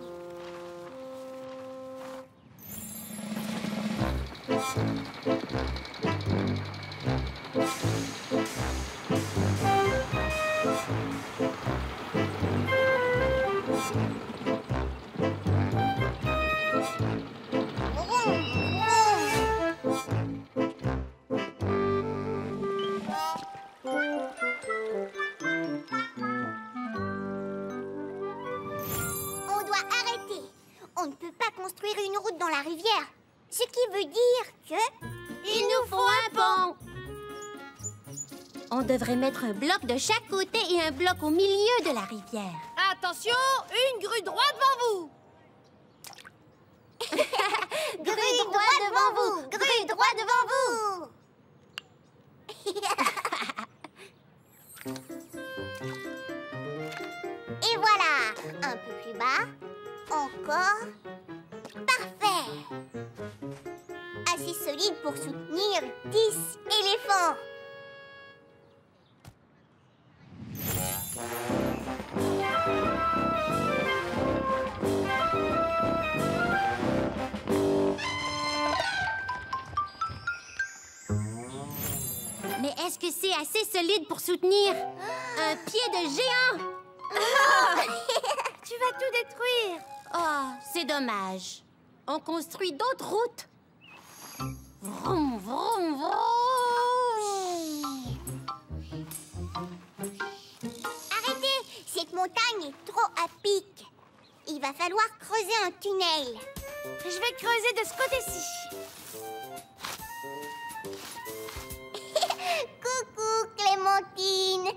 On doit arrêter. On ne peut pas construire une route dans la rivière. Ce qui veut dire que... Il nous faut un pont. On devrait mettre un bloc de chaque côté et un bloc au milieu de la rivière. Attention, une grue droite devant vous. Grue droit devant vous. Grue droit devant vous. Et voilà. Un peu plus bas. Encore. Parfait. Assez solide pour soutenir 10 éléphants. Mais est-ce que c'est assez solide pour soutenir un pied de géant? Tu vas tout détruire. Oh, c'est dommage. On construit d'autres routes. Vroom, vroom, vroom. Arrêtez, cette montagne est trop à pic. Il va falloir creuser un tunnel. Je vais creuser de ce côté-ci. Coucou, Clémentine.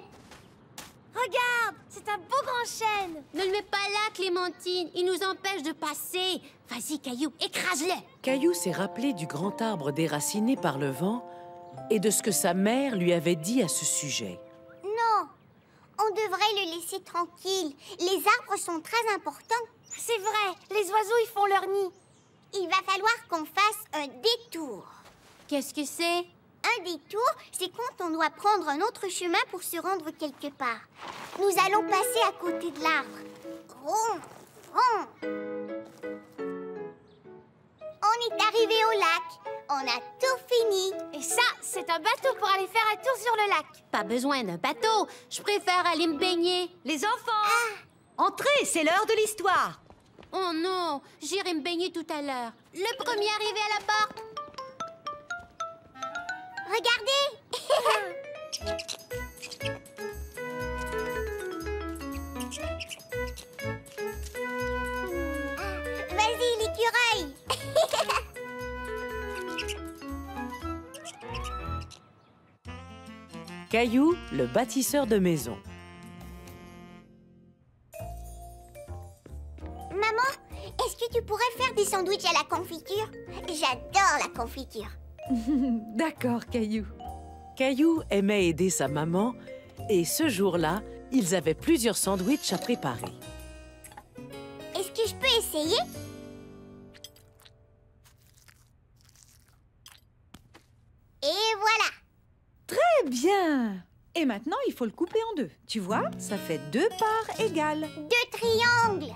Regarde, c'est un beau grand chêne. Ne le mets pas là, Clémentine. Il nous empêche de passer. Vas-y, Caillou, écrase-le. Caillou s'est rappelé du grand arbre déraciné par le vent et de ce que sa mère lui avait dit à ce sujet. Non, on devrait le laisser tranquille. Les arbres sont très importants. C'est vrai, les oiseaux y font leur nid. Il va falloir qu'on fasse un détour. Qu'est-ce que c'est? Un détour, c'est quand on doit prendre un autre chemin pour se rendre quelque part. Nous allons passer à côté de l'arbre. Rond, rond. On est arrivé au lac. On a tout fini. Et ça, c'est un bateau pour aller faire un tour sur le lac. Pas besoin d'un bateau. Je préfère aller me baigner. Les enfants, entrez, c'est l'heure de l'histoire. Oh non, j'irai me baigner tout à l'heure. Le premier arrivé à la porte. Regardez. Vas-y, l'écureuil. Caillou, le bâtisseur de maisons. Maman, est-ce que tu pourrais faire des sandwichs à la confiture? J'adore la confiture. D'accord, Caillou. Caillou aimait aider sa maman et ce jour-là, ils avaient plusieurs sandwichs à préparer. Est-ce que je peux essayer? Et voilà. Très bien. Et maintenant, il faut le couper en deux. Tu vois, ça fait 2 parts égales. 2 triangles.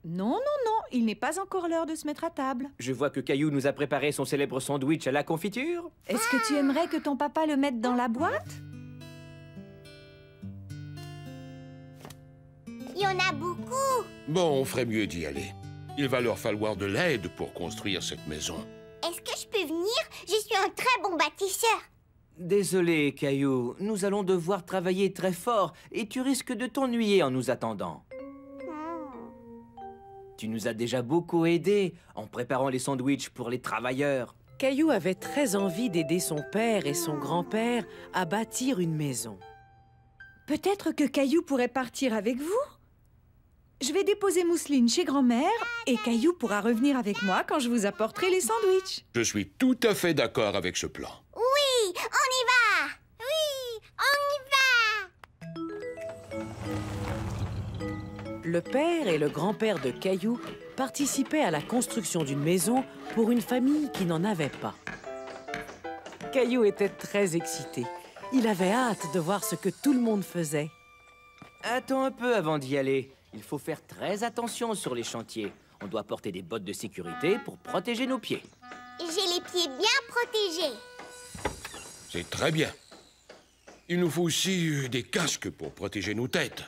Non, non, non, il n'est pas encore l'heure de se mettre à table. Je vois que Caillou nous a préparé son célèbre sandwich à la confiture. Est-ce que tu aimerais que ton papa le mette dans la boîte? Il y en a beaucoup. Bon, on ferait mieux d'y aller. Il va leur falloir de l'aide pour construire cette maison. Est-ce que je peux venir? Je suis un très bon bâtisseur. Désolé, Caillou. Nous allons devoir travailler très fort et tu risques de t'ennuyer en nous attendant. Tu nous as déjà beaucoup aidés en préparant les sandwichs pour les travailleurs. Caillou avait très envie d'aider son père et son grand-père à bâtir une maison. Peut-être que Caillou pourrait partir avec vous? Je vais déposer Mousseline chez grand-mère et Caillou pourra revenir avec moi quand je vous apporterai les sandwichs. Je suis tout à fait d'accord avec ce plan. Oui, on y va. Oui, on y va. Le père et le grand-père de Caillou participaient à la construction d'une maison pour une famille qui n'en avait pas. Caillou était très excité. Il avait hâte de voir ce que tout le monde faisait. Attends un peu avant d'y aller. Il faut faire très attention sur les chantiers. On doit porter des bottes de sécurité pour protéger nos pieds. J'ai les pieds bien protégés. C'est très bien. Il nous faut aussi des casques pour protéger nos têtes.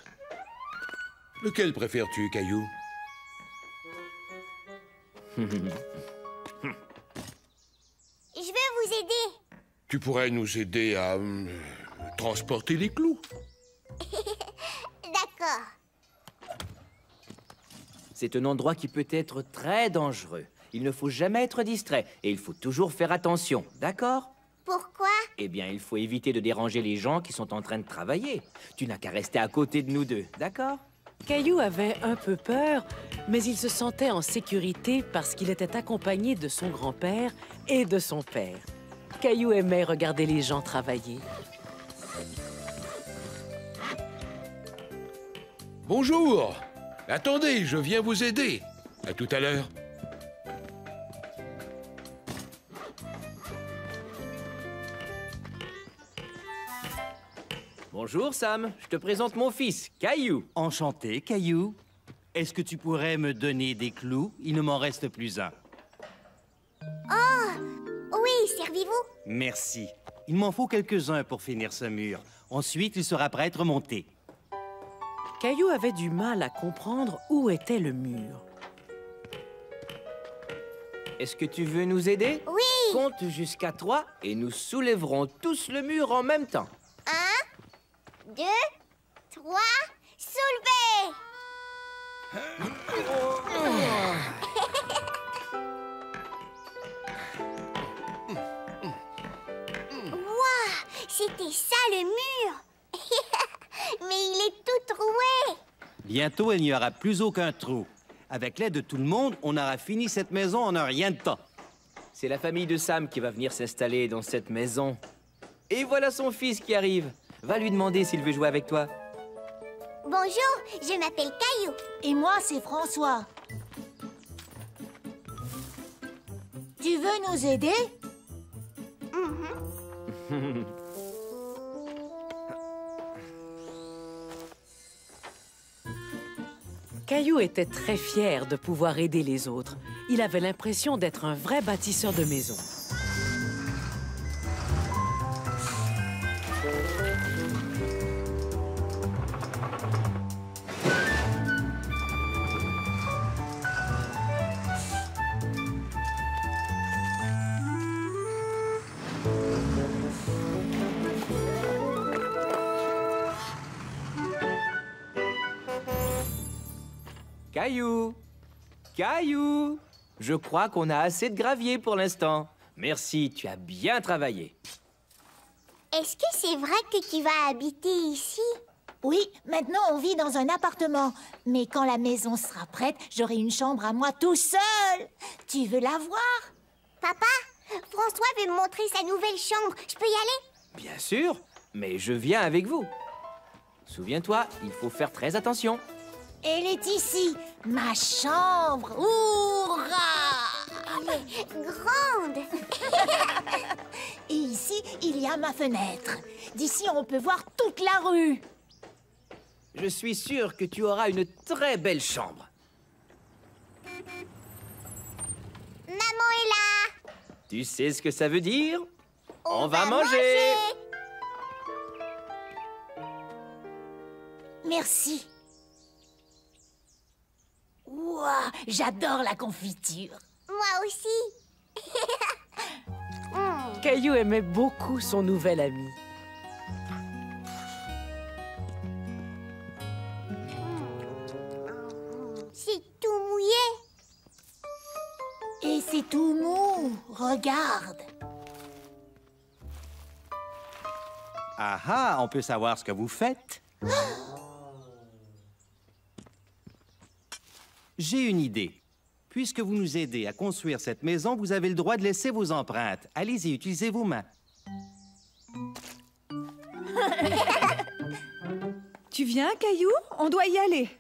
Lequel préfères-tu, Caillou? Je vais vous aider. Tu pourrais nous aider à transporter les clous. D'accord. C'est un endroit qui peut être très dangereux. Il ne faut jamais être distrait et il faut toujours faire attention, d'accord? Pourquoi? Eh bien, il faut éviter de déranger les gens qui sont en train de travailler. Tu n'as qu'à rester à côté de nous deux, d'accord? Caillou avait un peu peur, mais il se sentait en sécurité parce qu'il était accompagné de son grand-père et de son père. Caillou aimait regarder les gens travailler. Bonjour! Attendez, je viens vous aider. À tout à l'heure. Bonjour, Sam. Je te présente mon fils, Caillou. Enchanté, Caillou. Est-ce que tu pourrais me donner des clous? Il ne m'en reste plus un. Oh, oui, servez-vous. Merci. Il m'en faut quelques-uns pour finir ce mur. Ensuite, il sera prêt à être monté. Caillou avait du mal à comprendre où était le mur. Est-ce que tu veux nous aider? Oui. Compte jusqu'à 3 et nous soulèverons tous le mur en même temps. 1, 2, 3, soulevez! Waouh, c'était ça le mur! Mais il est tout troué! Bientôt, il n'y aura plus aucun trou. Avec l'aide de tout le monde, on aura fini cette maison en un rien de temps. C'est la famille de Sam qui va venir s'installer dans cette maison. Et voilà son fils qui arrive. Va lui demander s'il veut jouer avec toi. Bonjour, je m'appelle Caillou. Et moi, c'est François. Tu veux nous aider? Caillou était très fier de pouvoir aider les autres. Il avait l'impression d'être un vrai bâtisseur de maisons. Caillou! Caillou! Je crois qu'on a assez de gravier pour l'instant. Merci, tu as bien travaillé. Est-ce que c'est vrai que tu vas habiter ici? Oui, maintenant on vit dans un appartement. Mais quand la maison sera prête, j'aurai une chambre à moi tout seul. Tu veux la voir? Papa, François veut me montrer sa nouvelle chambre. Je peux y aller? Bien sûr, mais je viens avec vous. Souviens-toi, il faut faire très attention. Elle est ici, ma chambre. Hourra! Elle est grande. Et ici, il y a ma fenêtre. D'ici, on peut voir toute la rue. Je suis sûr que tu auras une très belle chambre. Maman est là. Tu sais ce que ça veut dire? On va manger. Merci. Ouah, j'adore la confiture. Moi aussi. Caillou aimait beaucoup son nouvel ami. C'est tout mouillé. Et c'est tout mou. Regarde. Ah ah, on peut savoir ce que vous faites? J'ai une idée. Puisque vous nous aidez à construire cette maison, vous avez le droit de laisser vos empreintes. Allez-y, utilisez vos mains. Tu viens, Caillou? On doit y aller.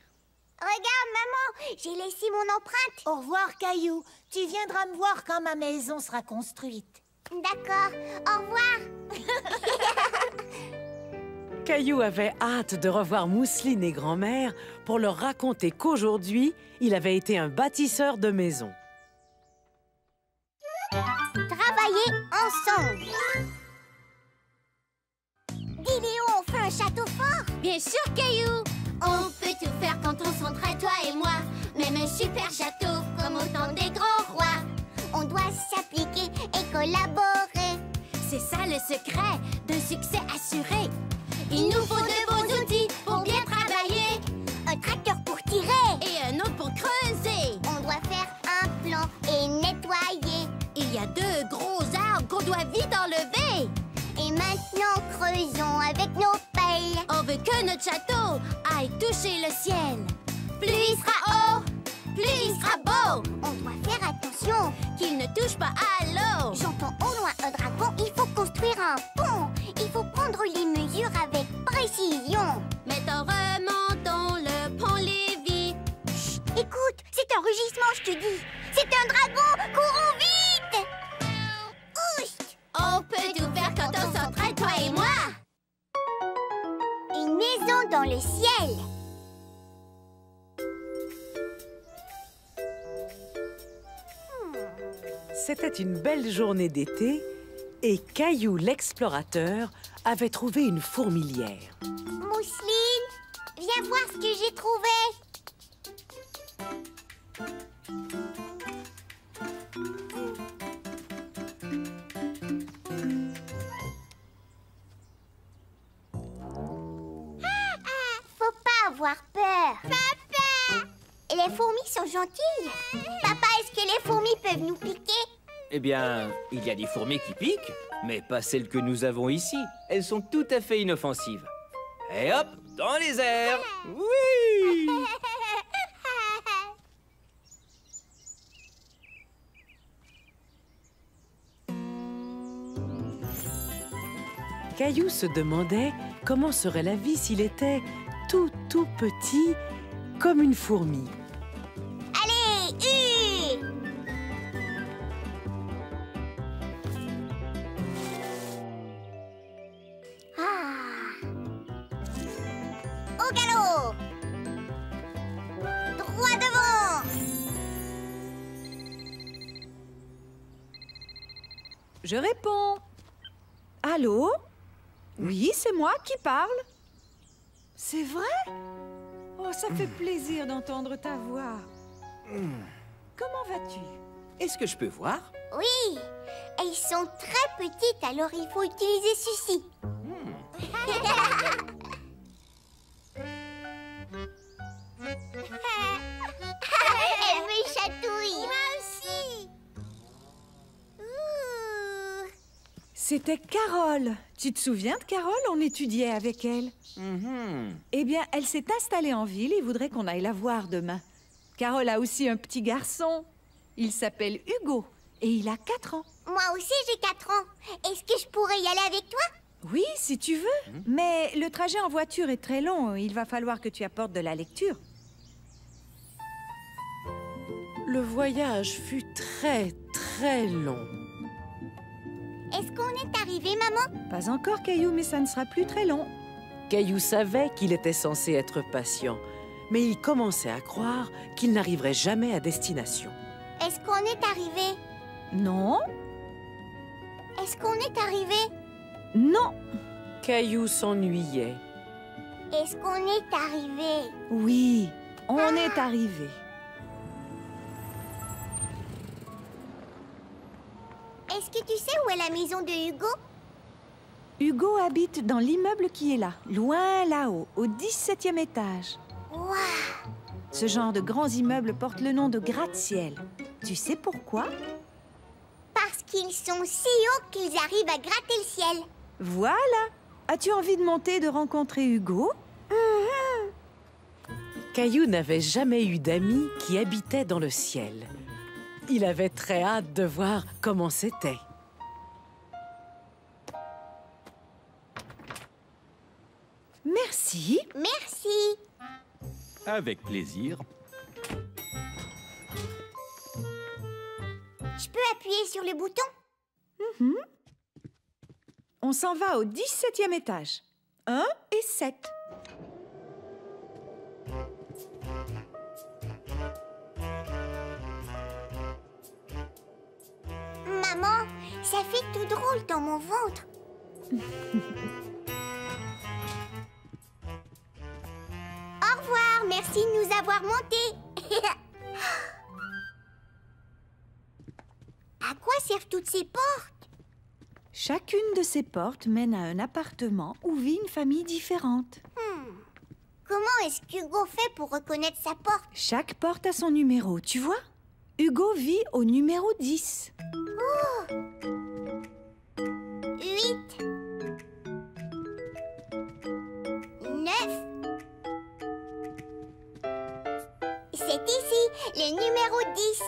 Regarde, maman, j'ai laissé mon empreinte. Au revoir, Caillou. Tu viendras me voir quand ma maison sera construite. D'accord, au revoir. Caillou avait hâte de revoir Mousseline et Grand-mère pour leur raconter qu'aujourd'hui, il avait été un bâtisseur de maisons. Travailler ensemble. Dis Léo, on fait un château fort. Bien sûr, Caillou. On peut tout faire quand on s'entraide, toi et moi. Même un super château, comme au temps des grands rois. On doit s'appliquer et collaborer. C'est ça le secret d'un succès assuré. Il nous faut de bons outils pour bien travailler. Un tracteur pour tirer. Et un autre pour creuser. On doit faire un plan et nettoyer. Il y a 2 gros arbres qu'on doit vite enlever. Et creusons avec nos pelles. On veut que notre château aille toucher le ciel. Plus il sera haut, plus il sera beau. On doit faire attention Qu'il ne touche pas à l'eau. J'entends au loin un dragon, il faut construire un pont. Il faut prendre les mesures avec précision. Mettons, remontons le pont Lévis. Chut, écoute, c'est un rugissement, je te dis. C'est un dragon, courons vite. Oust. On peut tout faire quand on s'entraide, toi et moi. Une maison dans le ciel. C'était une belle journée d'été et Caillou l'explorateur avait trouvé une fourmilière. Mousseline, viens voir ce que j'ai trouvé. Faut pas avoir peur. Papa! Les fourmis sont gentilles. Papa, est-ce que les fourmis peuvent nous piquer? Eh bien, il y a des fourmis qui piquent, mais pas celles que nous avons ici. Elles sont tout à fait inoffensives. Et hop, dans les airs. Oui! Caillou se demandait comment serait la vie s'il était tout petit comme une fourmi. Allez, au galop. Droit devant. Je réponds. Allô? Oui, c'est moi qui parle. C'est vrai? Oh, ça fait plaisir d'entendre ta voix. Comment vas-tu? Est-ce que je peux voir? Oui, elles sont très petites, alors il faut utiliser ceci. Elle me chatouille. Moi aussi. C'était Carole. Tu te souviens de Carole? On étudiait avec elle. Eh bien, elle s'est installée en ville et voudrait qu'on aille la voir demain. Carole a aussi un petit garçon. Il s'appelle Hugo et il a 4 ans. Moi aussi, j'ai 4 ans. Est-ce que je pourrais y aller avec toi? Oui, si tu veux. Mais le trajet en voiture est très long. Il va falloir que tu apportes de la lecture. Le voyage fut très long. Est-ce qu'on est arrivé, maman? Pas encore, Caillou, mais ça ne sera plus très long. Caillou savait qu'il était censé être patient, mais il commençait à croire qu'il n'arriverait jamais à destination. Est-ce qu'on est arrivé? Non. Est-ce qu'on est arrivé? Non. Caillou s'ennuyait. Est-ce qu'on est arrivé? Oui, on est arrivé. Est-ce que tu sais où est la maison de Hugo? Hugo habite dans l'immeuble qui est là, loin là-haut, au 17e étage. Waouh! Ce genre de grands immeubles porte le nom de gratte-ciel. Tu sais pourquoi? Parce qu'ils sont si hauts qu'ils arrivent à gratter le ciel. Voilà! As-tu envie de monter et de rencontrer Hugo? Caillou n'avait jamais eu d'amis qui habitaient dans le ciel. Il avait très hâte de voir comment c'était. Merci. Merci. Avec plaisir. Je peux appuyer sur le bouton? On s'en va au 17e étage. 1 et 7. Maman, ça fait tout drôle dans mon ventre. Au revoir, merci de nous avoir montés. À quoi servent toutes ces portes? Chacune de ces portes mène à un appartement où vit une famille différente. Comment est-ce qu'Hugo fait pour reconnaître sa porte? Chaque porte a son numéro, tu vois? Hugo vit au numéro 10. Oh! 8. le numéro 10.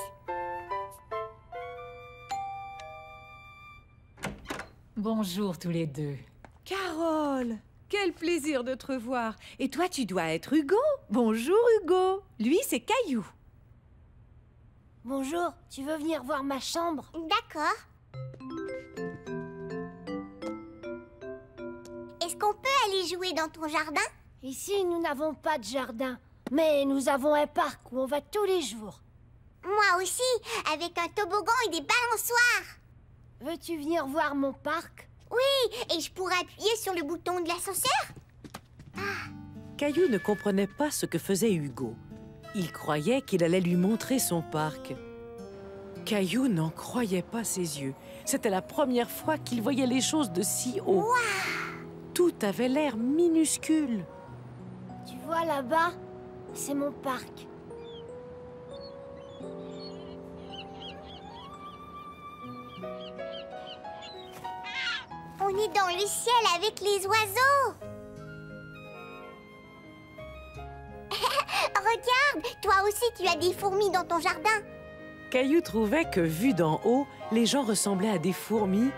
Bonjour tous les deux. Carole, quel plaisir de te revoir. Et toi, tu dois être Hugo. Bonjour, Hugo. Lui, c'est Caillou. Bonjour, tu veux venir voir ma chambre? D'accord. Est-ce qu'on peut aller jouer dans ton jardin? Ici, nous n'avons pas de jardin. Mais nous avons un parc où on va tous les jours. Moi aussi, avec un toboggan et des balançoires. Veux-tu venir voir mon parc? Oui, et je pourrais appuyer sur le bouton de l'ascenseur? Caillou ne comprenait pas ce que faisait Hugo. Il croyait qu'il allait lui montrer son parc. Caillou n'en croyait pas ses yeux. C'était la première fois qu'il voyait les choses de si haut. Wow! Tout avait l'air minuscule. Tu vois là-bas? C'est mon parc. On est dans le ciel avec les oiseaux. Regarde, toi aussi tu as des fourmis dans ton jardin. Caillou trouvait que, vu d'en haut, les gens ressemblaient à des fourmis,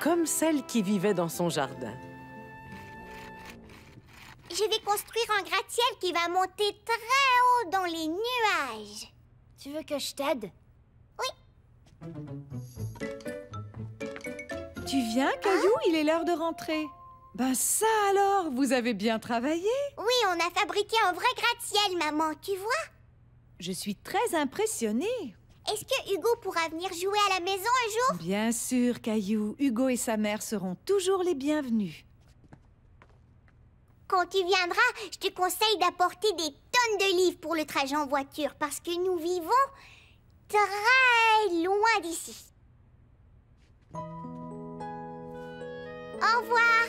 comme celles qui vivaient dans son jardin. Je vais construire un gratte-ciel qui va monter très haut dans les nuages. Tu veux que je t'aide? Oui. Tu viens, Caillou? Il est l'heure de rentrer. Ben ça alors, vous avez bien travaillé. Oui, on a fabriqué un vrai gratte-ciel, maman, tu vois? Je suis très impressionnée. Est-ce que Hugo pourra venir jouer à la maison un jour? Bien sûr, Caillou. Hugo et sa mère seront toujours les bienvenus. Quand tu viendras, je te conseille d'apporter des tonnes de livres pour le trajet en voiture parce que nous vivons très loin d'ici. Au revoir.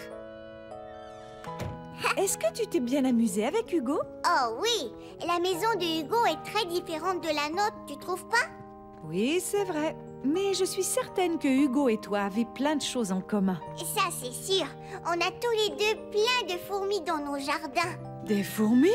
Est-ce que tu t'es bien amusé avec Hugo? Oh oui, la maison de Hugo est très différente de la nôtre, tu trouves pas? Oui, c'est vrai. Mais je suis certaine que Hugo et toi avez plein de choses en commun. Ça, c'est sûr. On a tous les deux plein de fourmis dans nos jardins. Des fourmis?